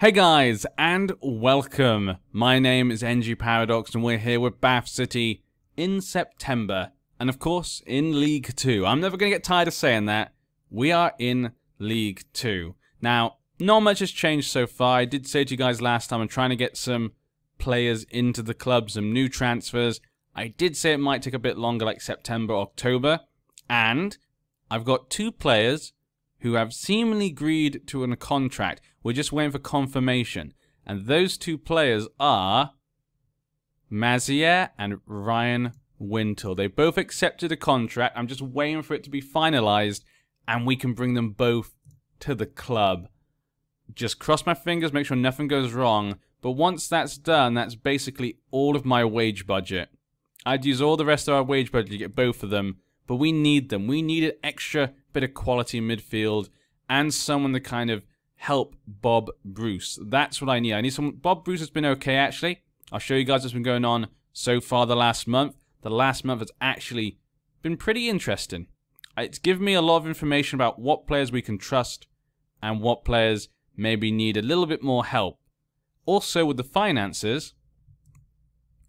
Hey guys, and welcome. My name is NG Paradox, and we're here with Bath City in September. And of course, in League 2. I'm never going to get tired of saying that. We are in League 2. Now, not much has changed so far. I did say to you guys last time, I'm trying to get some players into the club, some new transfers. I did say it might take a bit longer, like September, October. And I've got two players who have seemingly agreed to a contract. We're just waiting for confirmation. And those two players are Mazier and Ryan Wintle. They both accepted a contract. I'm just waiting for it to be finalized, and we can bring them both to the club. Just cross my fingers, make sure nothing goes wrong. But once that's done, that's basically all of my wage budget. I'd use all the rest of our wage budget to get both of them, but we need them. We need an extra bit of quality midfield and someone to kind of help Bob Bruce. That's what I need. I need someone. Bob Bruce has been okay, actually. I'll show you guys what's been going on so far the last month. The last month has actually been pretty interesting. It's given me a lot of information about what players we can trust and what players maybe need a little bit more help. Also, with the finances,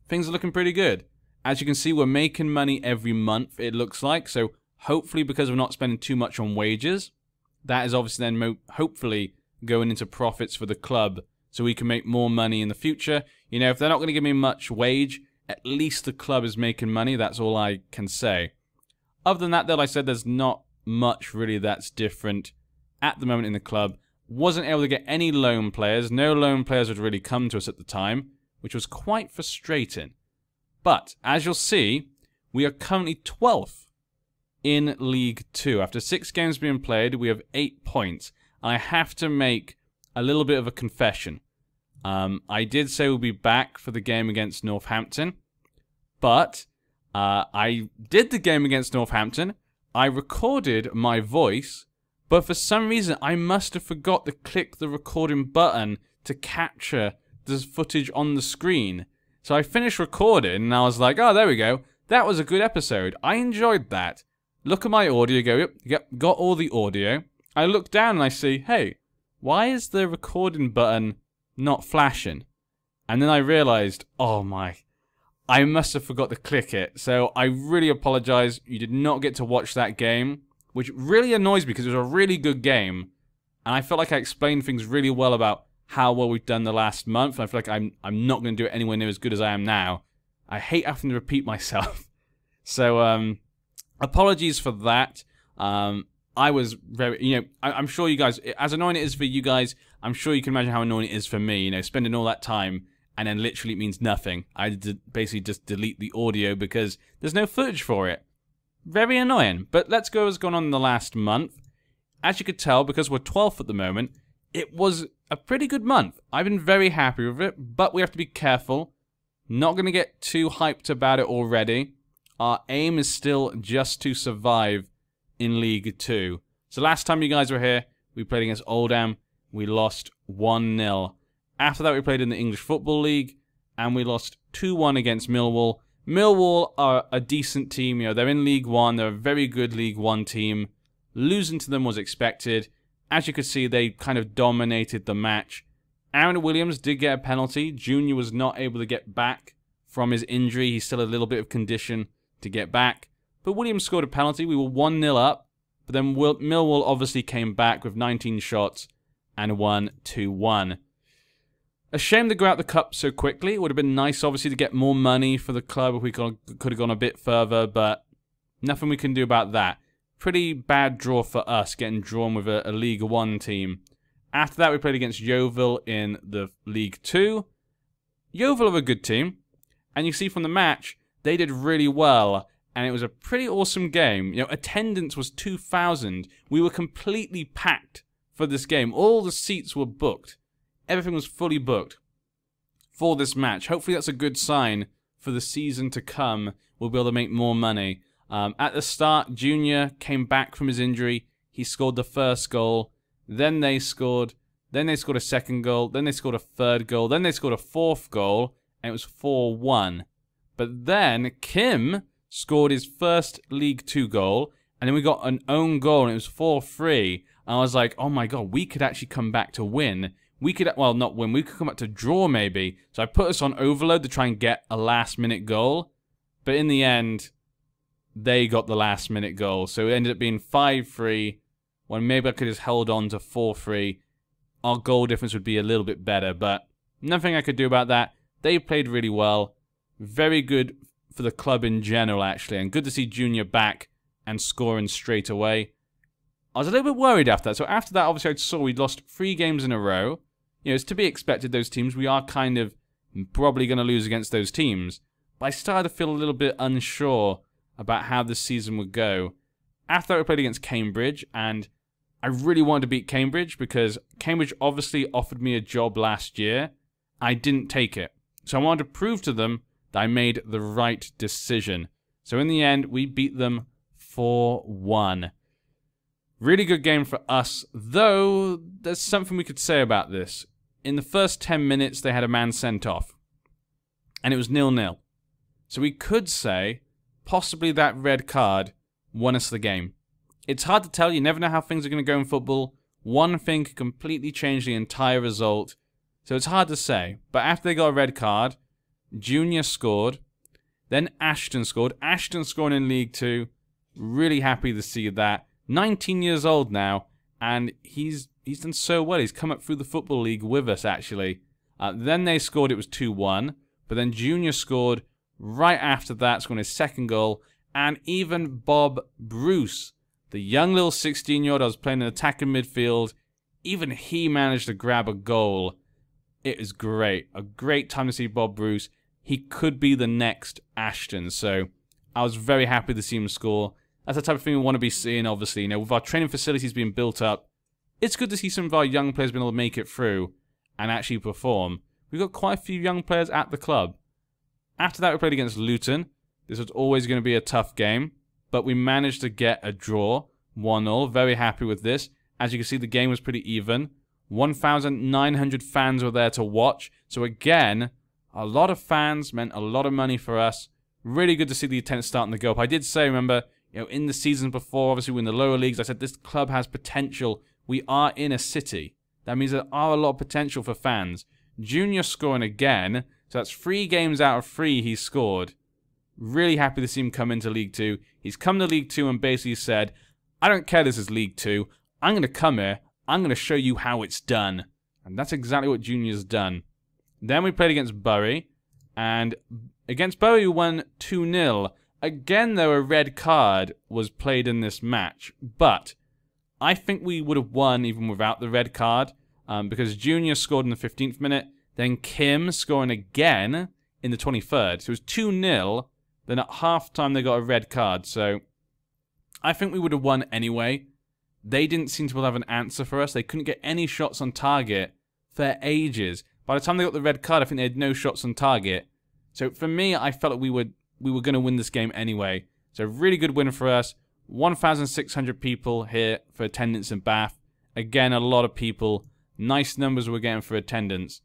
things are looking pretty good. As you can see, we're making money every month, it looks like. So hopefully, because we're not spending too much on wages, that is obviously then hopefully going into profits for the club so we can make more money in the future. You know, if they're not going to give me much wage, at least the club is making money. That's all I can say. Other than that, though, like I said, there's not much really that's different at the moment in the club. Wasn't able to get any loan players. No loan players had really come to us at the time, which was quite frustrating. But, as you'll see, we are currently 12th in League 2. After 6 games being played, we have 8 points. I have to make a little bit of a confession. I did say we'll be back for the game against Northampton. But, I did the game against Northampton. I recorded my voice. But for some reason, I must have forgot to click the recording button to capture the footage on the screen. So I finished recording, and I was like, oh, there we go. That was a good episode. I enjoyed that. Look at my audio, go, yep, got all the audio. I look down and I see, hey, why is the recording button not flashing? And then I realized, oh my, I must have forgot to click it. So I really apologize. You did not get to watch that game, which really annoys me because it was a really good game. And I felt like I explained things really well about how well we've done the last month. I feel like I'm not going to do it anywhere near as good as I am now. I hate having to repeat myself. So, apologies for that. I was very, you know, I'm sure you guys, as annoying it is for you guys, I'm sure you can imagine how annoying it is for me, you know, spending all that time and then literally it means nothing. I basically just delete the audio because there's no footage for it. Very annoying. But let's go what's gone on in the last month. As you could tell, because we're 12th at the moment, it was a pretty good month. I've been very happy with it, but we have to be careful. Not going to get too hyped about it already. Our aim is still just to survive in League 2. So last time you guys were here, we played against Oldham. We lost 1-0. After that, we played in the English Football League, and we lost 2-1 against Millwall. Millwall are a decent team. You know, they're in League 1. They're a very good League 1 team. Losing to them was expected. As you could see, they kind of dominated the match. Aaron Williams did get a penalty. Junior was not able to get back from his injury. He's still a little bit of condition to get back. But Williams scored a penalty. We were 1-0 up. But then Millwall obviously came back with 19 shots and won 2-1. A shame to go out the cup so quickly. It would have been nice, obviously, to get more money for the club if we could have gone a bit further. But nothing we can do about that. Pretty bad draw for us, getting drawn with a League 1 team. After that, we played against Yeovil in the League 2. Yeovil are a good team. And you see from the match, they did really well. And it was a pretty awesome game. You know, attendance was 2,000. We were completely packed for this game. All the seats were booked. Everything was fully booked for this match. Hopefully that's a good sign for the season to come. We'll be able to make more money. At the start, Junior came back from his injury. He scored the first goal. Then they scored a second goal. Then they scored a third goal. Then they scored a fourth goal. And it was 4-1. But then Kim scored his first League 2 goal. And then we got an own goal and it was 4-3. And I was like, oh my god, we could actually come back to win. we could, well, not win, we could come up to draw maybe. So I put us on overload to try and get a last-minute goal. But in the end, they got the last-minute goal. So it ended up being 5-3, when maybe I could have held on to 4-3. Our goal difference would be a little bit better, but nothing I could do about that. They played really well. Very good for the club in general, actually. And good to see Junior back and scoring straight away. I was a little bit worried after that. So after that, obviously, I saw we'd lost 3 games in a row. You know, it's to be expected, those teams. We are kind of probably going to lose against those teams. But I started to feel a little bit unsure about how this season would go. After that, we played against Cambridge, and I really wanted to beat Cambridge because Cambridge obviously offered me a job last year. I didn't take it. So I wanted to prove to them that I made the right decision. So in the end, we beat them 4-1. Really good game for us, though there's something we could say about this. In the first 10 minutes, they had a man sent off. And it was 0-0. So we could say, possibly that red card won us the game. It's hard to tell, you never know how things are going to go in football. One thing could completely change the entire result. So it's hard to say. But after they got a red card, Junior scored. Then Ashton scored. Ashton scoring in League 2. Really happy to see that. 19 years old now. And he's done so well. He's come up through the Football League with us, actually. Then they scored. It was 2-1. But then Junior scored right after that, scoring his second goal. And even Bob Bruce, the young little 16-year-old I was playing in attacking midfield, even he managed to grab a goal. It was great. A great time to see Bob Bruce. He could be the next Ashton. So I was very happy to see him score. That's the type of thing we want to be seeing, obviously. You know, with our training facilities being built up, it's good to see some of our young players being able to make it through and actually perform. We've got quite a few young players at the club. After that, we played against Luton. This was always going to be a tough game, but we managed to get a draw, 1-0. Very happy with this. As you can see, the game was pretty even. 1,900 fans were there to watch. So again, a lot of fans meant a lot of money for us. Really good to see the attendance starting to go up. I did say, remember, you know, in the seasons before, obviously, we're in the lower leagues, I said this club has potential. We are in a city. That means there are a lot of potential for fans. Junior scoring again. So that's 3 games out of 3 he scored. Really happy to see him come into League 2. He's come to League 2 and basically said, I don't care this is League 2. I'm going to come here. I'm going to show you how it's done. And that's exactly what Junior's done. Then we played against Bury. And against Bury, we won 2-0. Again, though, a red card was played in this match. But I think we would have won even without the red card. Because Junior scored in the 15th minute. Then Kim scoring again in the 23rd. So it was 2-0. Then at halftime, they got a red card. So I think we would have won anyway. They didn't seem to have an answer for us. They couldn't get any shots on target for ages. By the time they got the red card, I think they had no shots on target. So for me, I felt like we were going to win this game anyway. So really good win for us. 1,600 people here for attendance in Bath. Again, a lot of people. Nice numbers we're getting for attendance.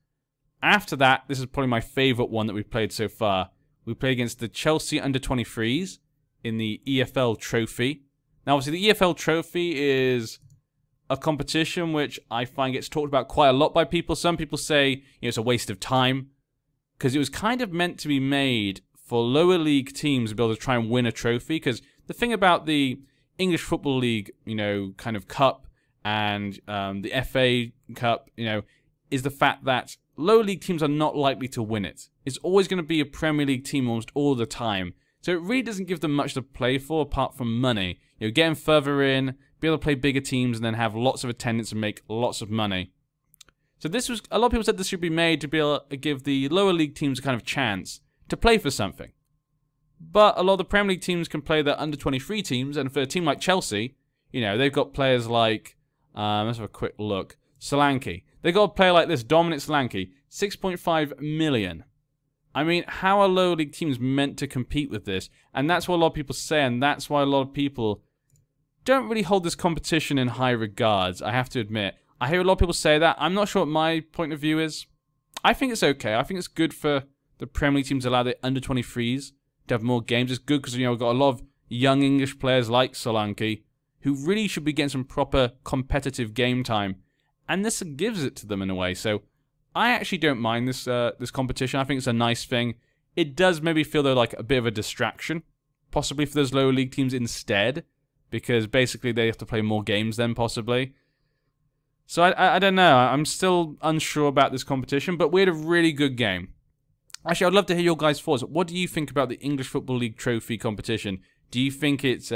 After that, this is probably my favourite one that we've played so far. We played against the Chelsea under-23s in the EFL Trophy. Now, obviously, the EFL Trophy is a competition which I find gets talked about quite a lot by people. Some people say, you know, it's a waste of time because it was kind of meant to be made for lower league teams to be able to try and win a trophy. Because the thing about the English Football League, you know, kind of cup and the FA Cup, you know, is the fact that lower league teams are not likely to win it. It's always going to be a Premier League team almost all the time. So it really doesn't give them much to play for apart from money. You know, getting further in, be able to play bigger teams, and then have lots of attendance and make lots of money. So this was, a lot of people said this should be made to be able to give the lower league teams a kind of chance to play for something. But a lot of the Premier League teams can play their under-23 teams, and for a team like Chelsea, you know, they've got players like, let's have a quick look, Solanke. They've got a player like this, Dominic Solanke, 6.5 million. I mean, how are lower league teams meant to compete with this? And that's what a lot of people say, and that's why a lot of people don't really hold this competition in high regards, I have to admit. I hear a lot of people say that. I'm not sure what my point of view is. I think it's okay. I think it's good for the Premier League teams to allow the under-23s to have more games. It's good because, you know, we've got a lot of young English players like Solanke who really should be getting some proper competitive game time. and this gives it to them in a way. So I actually don't mind this this competition. I think it's a nice thing. It does maybe feel though like a bit of a distraction, possibly for those lower league teams instead, because basically they have to play more games then possibly. So I don't know. I'm still unsure about this competition, but we had a really good game. Actually, I'd love to hear your guys' thoughts. What do you think about the English Football League Trophy competition? Do you think it's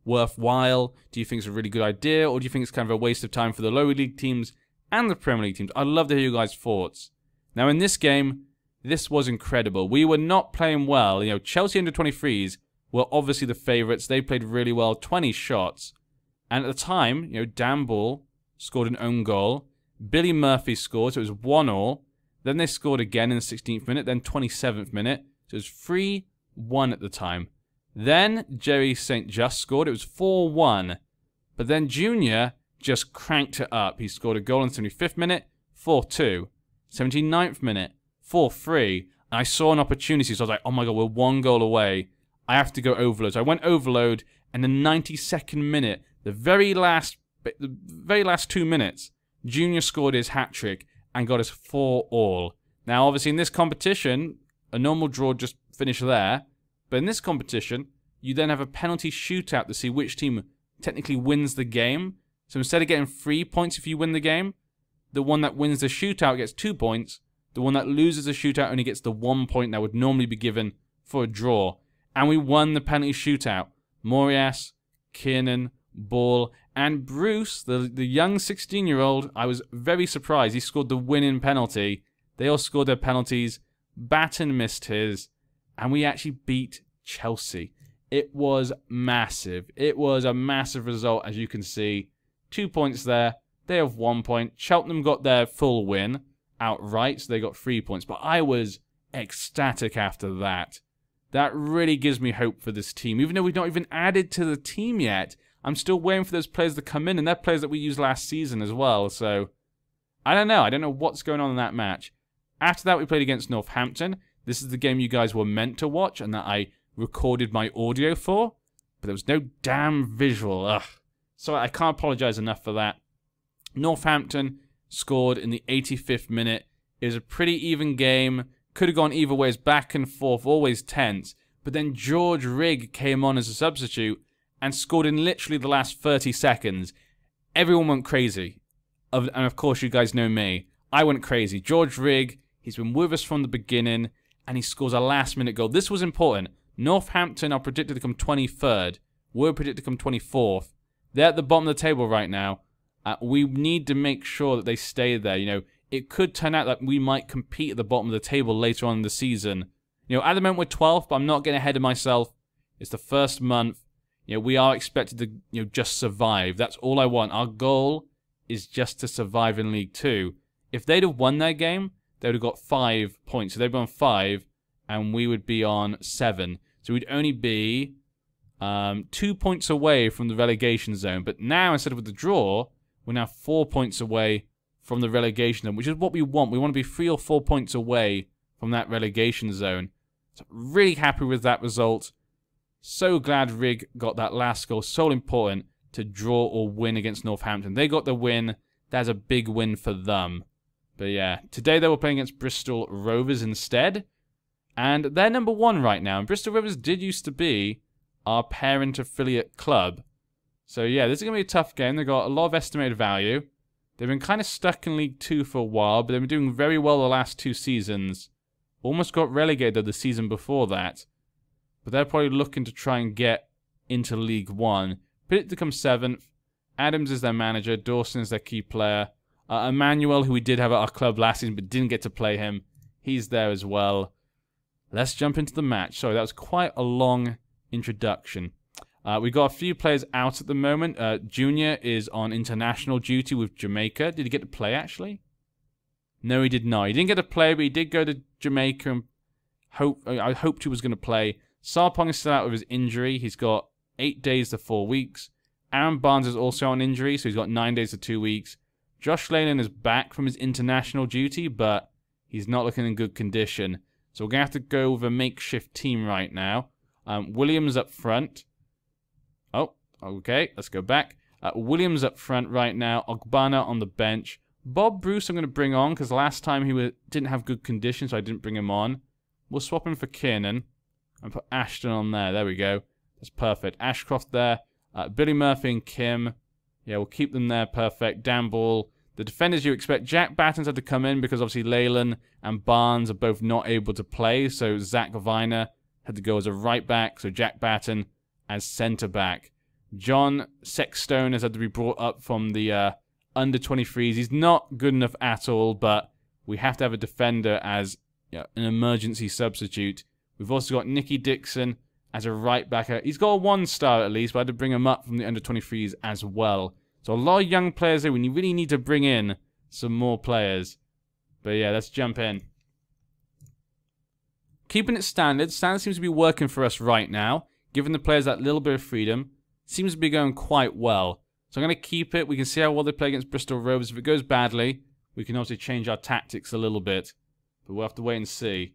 worthwhile? Do you think it's a really good idea? Or do you think it's kind of a waste of time for the lower league teams and the Premier League teams? I'd love to hear your guys' thoughts. Now, in this game, this was incredible. We were not playing well. You know, Chelsea under-23s were obviously the favourites. They played really well, 20 shots. And at the time, you know, Dan Ball scored an own goal. Billy Murphy scored, so it was 1-1. Then they scored again in the 16th minute, then 27th minute. So it was 3-1 at the time. Then Jerry St. Just scored. It was 4-1. But then Junior just cranked it up. He scored a goal in the 75th minute, 4-2. 79th minute, 4-3. And I saw an opportunity, so I was like, oh my god, we're 1 goal away. I have to go overload. So I went overload, and the 92nd minute, the very last 2 minutes, Junior scored his hat-trick and got us 4-4. Now, obviously, in this competition, a normal draw just finished there. But in this competition, you then have a penalty shootout to see which team technically wins the game. So instead of getting 3 points if you win the game, the one that wins the shootout gets 2 points. The one that loses the shootout only gets the 1 point that would normally be given for a draw. And we won the penalty shootout. Morias, Kiernan, Ball, and Bruce, the young 16-year-old, I was very surprised. He scored the winning penalty. They all scored their penalties. Batten missed his. And we actually beat Chelsea. It was massive. It was a massive result, as you can see. 2 points there. They have 1 point. Cheltenham got their full win outright, so they got 3 points. But I was ecstatic after that. That really gives me hope for this team. Even though we've not even added to the team yet, I'm still waiting for those players to come in, and they're players that we used last season as well. So, I don't know. I don't know what's going on in that match. After that, we played against Northampton. This is the game you guys were meant to watch and that I recorded my audio for. But there was no damn visual. Ugh. So I can't apologize enough for that. Northampton scored in the 85th minute. It was a pretty even game. Could have gone either way. It's back and forth, always tense. But then George Rigg came on as a substitute and scored in literally the last 30 seconds. Everyone went crazy. And of course, you guys know me. I went crazy. George Rigg, he's been with us from the beginning, and he scores a last-minute goal. This was important. Northampton are predicted to come 23rd. We're predicted to come 24th. They're at the bottom of the table right now. We need to make sure that they stay there. You know, it could turn out that we might compete at the bottom of the table later on in the season. You know, at the moment we're 12th, but I'm not getting ahead of myself. It's the first month. You know, we are expected to, you know, just survive. That's all I want. Our goal is just to survive in League 2. If they'd have won their game, they would have got 5 points. So they'd be on 5, and we would be on 7. So we'd only be 2 points away from the relegation zone. But now, instead of with the draw, we're now 4 points away from the relegation zone, which is what we want. We want to be 3 or 4 points away from that relegation zone. So really happy with that result. So glad Rigg got that last goal. So important to draw or win against Northampton. They got the win. That's a big win for them. But yeah, today they were playing against Bristol Rovers instead. And they're number 1 right now. And Bristol Rovers did used to be our parent affiliate club. So yeah, this is going to be a tough game. They've got a lot of estimated value. They've been kind of stuck in League 2 for a while, but they've been doing very well the last 2 seasons. Almost got relegated the season before that. But they're probably looking to try and get into League 1. Predicted to come 7th. Adams is their manager. Dawson is their key player. Emmanuel, who we did have at our club last season but didn't get to play him, he's there as well. Let's jump into the match. Sorry, that was quite a long introduction. We've got a few players out at the moment. Junior is on international duty with Jamaica. Did he get to play, actually? No, he did not. He didn't get to play, but he did go to Jamaica and I hoped he was going to play. Sarpong is still out with his injury. He's got 8 days to 4 weeks. Aaron Barnes is also on injury, so he's got 9 days to 2 weeks. Josh Leyland is back from his international duty, but he's not looking in good condition. So we're going to have to go with a makeshift team right now. Williams up front. Oh, okay, let's go back. Williams up front right now. Ogbonna on the bench. Bob Bruce I'm going to bring on, because last time he didn't have good conditions, so I didn't bring him on. We'll swap him for Kiernan and put Ashton on there. There we go. That's perfect. Ashcroft there. Billy Murphy and Kim. Yeah, we'll keep them there. Perfect. Dan Ball. The defenders you expect. Jack Batten's had to come in because obviously Leyland and Barnes are both not able to play. So Zach Viner had to go as a right back. So Jack Batten as centre back. John Sexstone has had to be brought up from the under 23s. He's not good enough at all, but we have to have a defender as an emergency substitute. We've also got Nicky Dixon as a right backer. He's got a 1-star at least, but I had to bring him up from the under 23s as well. So a lot of young players there. We really need to bring in some more players. But yeah, let's jump in. Keeping it standard. Standard seems to be working for us right now. Giving the players that little bit of freedom. Seems to be going quite well. So I'm going to keep it. We can see how well they play against Bristol Rovers. If it goes badly, we can obviously change our tactics a little bit. But we'll have to wait and see.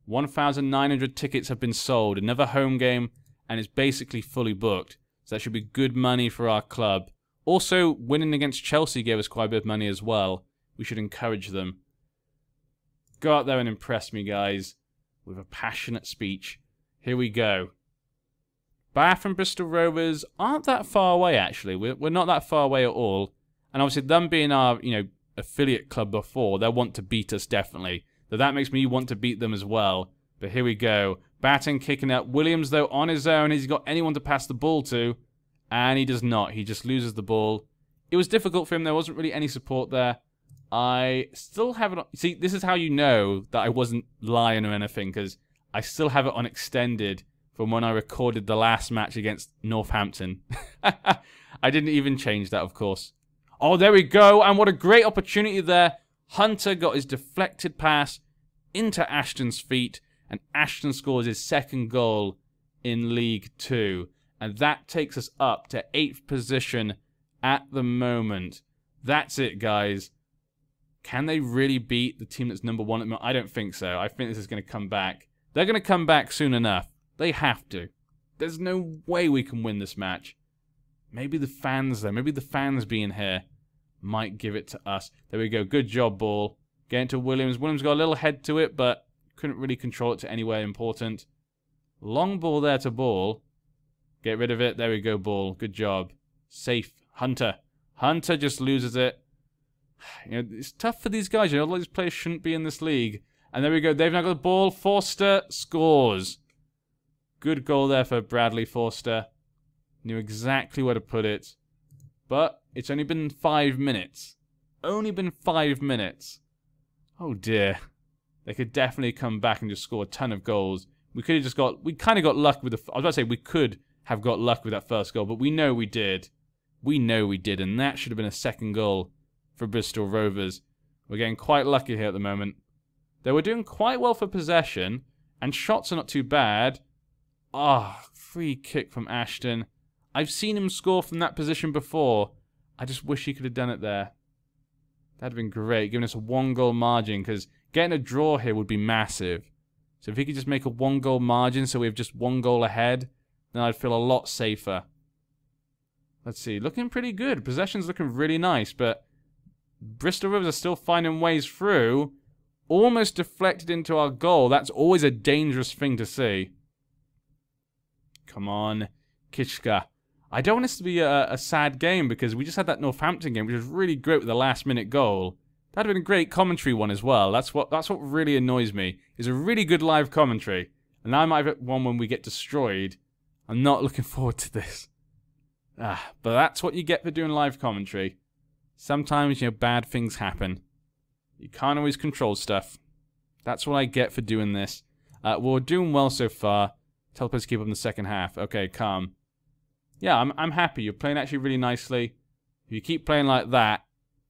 1,900 tickets have been sold. Another home game, and it's basically fully booked. So that should be good money for our club. Also, winning against Chelsea gave us quite a bit of money as well. We should encourage them. Go out there and impress me, guys, with a passionate speech. Here we go. Bath and Bristol Rovers aren't that far away, actually. We're not that far away at all. And obviously, them being our, affiliate club before, they'll want to beat us, definitely. So that makes me want to beat them as well. But here we go. Batten kicking up. Williams, though, on his own. Has he got anyone to pass the ball to? And he does not. He just loses the ball. It was difficult for him. There wasn't really any support there. I still have it on... See, this is how you know that I wasn't lying or anything, because I still have it on extended from when I recorded the last match against Northampton. I didn't even change that, of course. Oh, there we go. And what a great opportunity there. Hunter got his deflected pass into Ashton's feet, and Ashton scores his second goal in League 2. And that takes us up to 8th position at the moment. That's it, guys. Can they really beat the team that's number 1 at the moment? I don't think so. I think this is going to come back. They're going to come back soon enough. They have to. There's no way we can win this match. Maybe the fans, though. Maybe the fans being here might give it to us. There we go. Good job, ball. Getting to Williams. Williams got a little head to it, but couldn't really control it to anywhere important. Long ball there to ball. Get rid of it. There we go, ball. Good job. Safe. Hunter. Hunter just loses it. It's tough for these guys. A lot of these players shouldn't be in this league. And there we go. They've now got the ball. Forster scores. Good goal there for Bradley Forster. Knew exactly where to put it. But it's only been 5 minutes. Only been 5 minutes. Oh dear. They could definitely come back and just score a ton of goals. We could have just got... We kind of got luck with the... I was about to say we could have got luck with that first goal, but we know we did. We know we did, and that should have been a second goal for Bristol Rovers. We're getting quite lucky here at the moment. They were doing quite well for possession, and shots are not too bad. Ah, free kick from Ashton. I've seen him score from that position before. I just wish he could have done it there. That'd have been great, giving us a 1-goal margin, because getting a draw here would be massive. So if he could just make a 1-goal margin so we have just 1 goal ahead, then I'd feel a lot safer. Let's see, looking pretty good. Possession's looking really nice, but Bristol Rovers are still finding ways through. Almost deflected into our goal. That's always a dangerous thing to see. Come on, Kishka. I don't want this to be a sad game because we just had that Northampton game, which was really great with a last-minute goal. That'd have been a great commentary one as well. That's what really annoys me. Is a really good live commentary, and now I might have one when we get destroyed. I'm not looking forward to this. But that's what you get for doing live commentary. Sometimes, bad things happen. You can't always control stuff. That's what I get for doing this. We're doing well so far. Tell the players to keep up in the second half. Okay, calm. Yeah, I'm happy. You're playing actually really nicely. If you keep playing like that,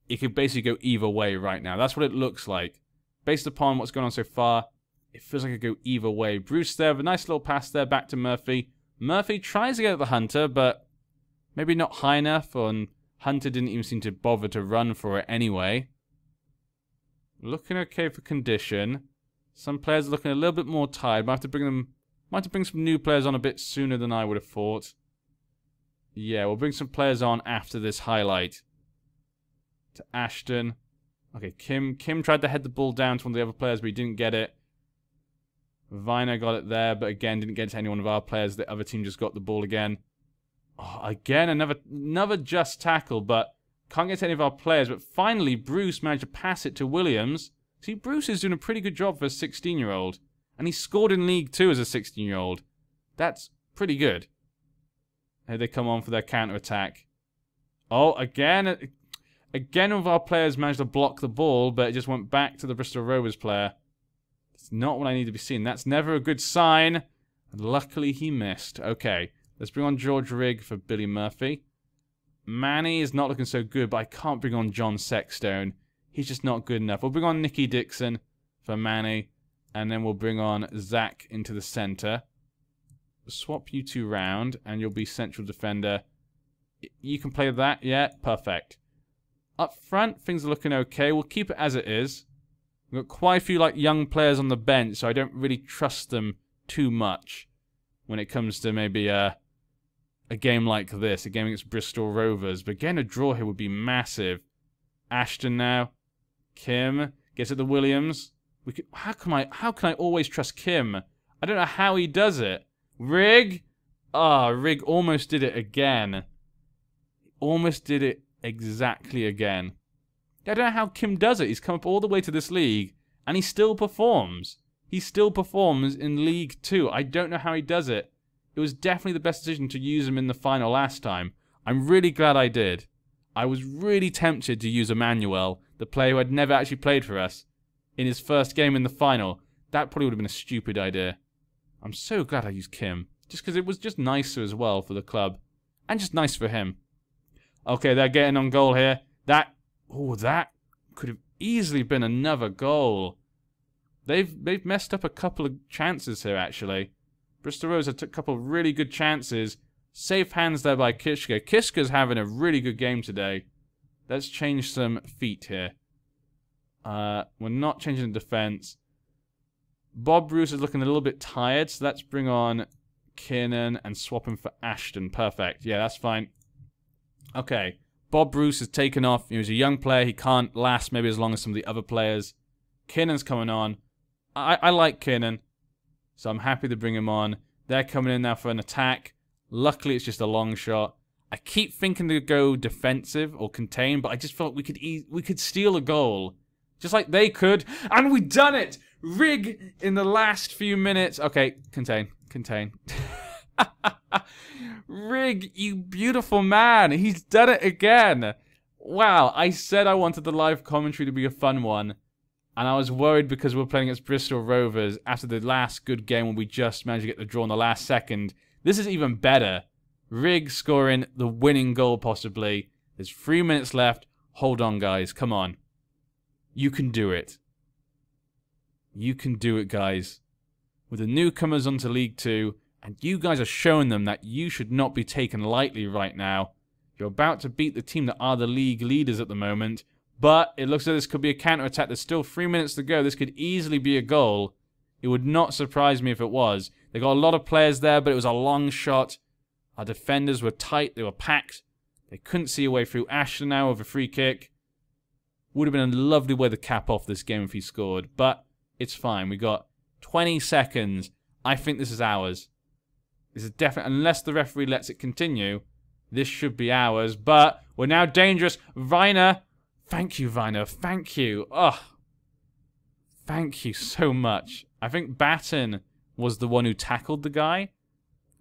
it could basically go either way right now. That's what it looks like. Based upon what's going on so far, it feels like it could go either way. Bruce there, with a nice little pass there, back to Murphy. Murphy tries to get at the Hunter, but maybe not high enough, and Hunter didn't even seem to bother to run for it anyway. Looking okay for condition. Some players are looking a little bit more tired. Might have to bring some new players on a bit sooner than I would have thought. Yeah, we'll bring some players on after this highlight. To Ashton. Okay, Kim tried to head the ball down to one of the other players, but he didn't get it. Viner got it there, but again, didn't get to any one of our players. The other team just got the ball again. Oh, again, another just tackle, but can't get to any of our players. But finally, Bruce managed to pass it to Williams. See, Bruce is doing a pretty good job for a 16-year-old. And he scored in League 2 as a 16-year-old. That's pretty good. Here they come on for their counter-attack. Oh, again one of our players managed to block the ball, but it just went back to the Bristol Rovers player. It's not what I need to be seeing. That's never a good sign. And luckily, he missed. Okay, let's bring on George Rigg for Billy Murphy. Manny is not looking so good, but I can't bring on John Sexstone. He's just not good enough. We'll bring on Nicky Dixon for Manny. And then we'll bring on Zach into the center. Swap you two round, and you'll be central defender. You can play that, yeah? Perfect. Up front, things are looking okay. We'll keep it as it is. We've got quite a few like young players on the bench, so I don't really trust them too much when it comes to maybe a game like this, a game against Bristol Rovers. But getting a draw here would be massive. Ashton now. Kim gets at the Williams. How can I always trust Kim? I don't know how he does it. Rigg? Ah, Rigg almost did it again. Almost did it exactly again. I don't know how Kim does it. He's come up all the way to this league, and he still performs. He still performs in League 2. I don't know how he does it. It was definitely the best decision to use him in the final last time. I'm really glad I did. I was really tempted to use Emmanuel, the player who had never actually played for us, in his first game in the final. That probably would have been a stupid idea. I'm so glad I used Kim. Just because it was just nicer as well for the club. And just nice for him. Okay, they're getting on goal here. That could have easily been another goal. They've messed up a couple of chances here, actually. Bristol Rovers took a couple of really good chances. Safe hands there by Kiska. Kiska's having a really good game today. Let's change some feet here. We're not changing the defense. Bob Bruce is looking a little bit tired, so let's bring on Kiernan and swap him for Ashton. Perfect. Yeah, that's fine. Okay. Bob Bruce has taken off. He was a young player. He can't last maybe as long as some of the other players. Kiernan's coming on. I like Kiernan, so I'm happy to bring him on. They're coming in now for an attack. Luckily, it's just a long shot. I keep thinking to go defensive or contain, but I just felt we could steal a goal. Just like they could. And we done it! Rigg in the last few minutes. Okay, contain. Rigg, you beautiful man. He's done it again. Wow, I said I wanted the live commentary to be a fun one. And I was worried because we're playing against Bristol Rovers after the last good game when we just managed to get the draw in the last second. This is even better. Rigg scoring the winning goal possibly. There's 3 minutes left. Hold on, guys. Come on. You can do it. You can do it, guys. With the newcomers onto League 2, and you guys are showing them that you should not be taken lightly right now. You're about to beat the team that are the league leaders at the moment, but it looks like this could be a counter-attack. There's still 3 minutes to go. This could easily be a goal. It would not surprise me if it was. They got a lot of players there, but it was a long shot. Our defenders were tight. They were packed. They couldn't see a way through. Ashton now with a free kick. Would have been a lovely way to cap off this game if he scored, but it's fine. We got 20 seconds. I think this is ours. This is definitely, unless the referee lets it continue, this should be ours, but we're now dangerous. Viner. Thank you, Viner. Thank you. Oh, thank you so much. I think Batten was the one who tackled the guy,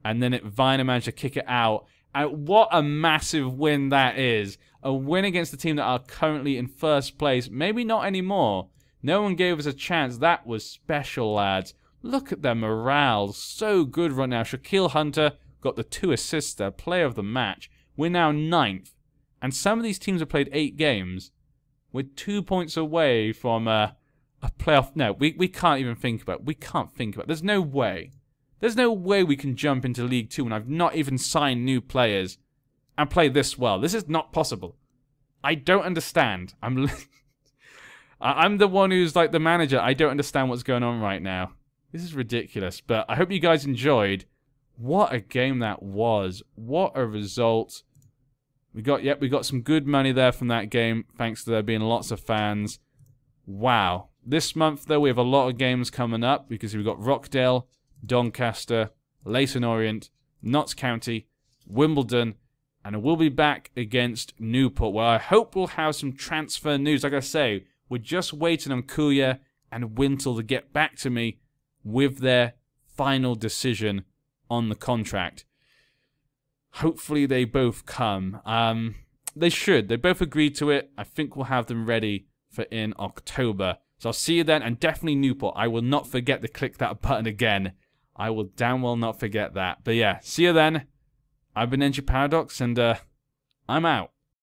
and then Viner managed to kick it out. And what a massive win that is. A win against the team that are currently in first place. Maybe not anymore. No one gave us a chance. That was special, lads. Look at their morale. So good right now. Shaquille Hunter got the 2 assists there. Player of the match. We're now 9th. And some of these teams have played 8 games. We're 2 points away from a playoff. No, we can't even think about it. We can't think about it. There's no way. There's no way we can jump into League 2 when I've not even signed new players and play this well. This is not possible. I don't understand. I'm the one who's like the manager. I don't understand what's going on right now. This is ridiculous, but I hope you guys enjoyed. What a game that was. What a result. We got some good money there from that game, thanks to there being lots of fans. Wow. This month, though, we have a lot of games coming up because we've got Rockdale, Doncaster, Leyton Orient, Notts County, Wimbledon, and we'll be back against Newport, where I hope we'll have some transfer news. Like I say, we're just waiting on Kuya and Wintle to get back to me with their final decision on the contract. Hopefully they both come. They should. They both agreed to it. I think we'll have them ready for in October. So I'll see you then, and definitely Newport. I will not forget to click that button again. I will damn well not forget that. But yeah, see you then. I've been NG Paradox, and I'm out.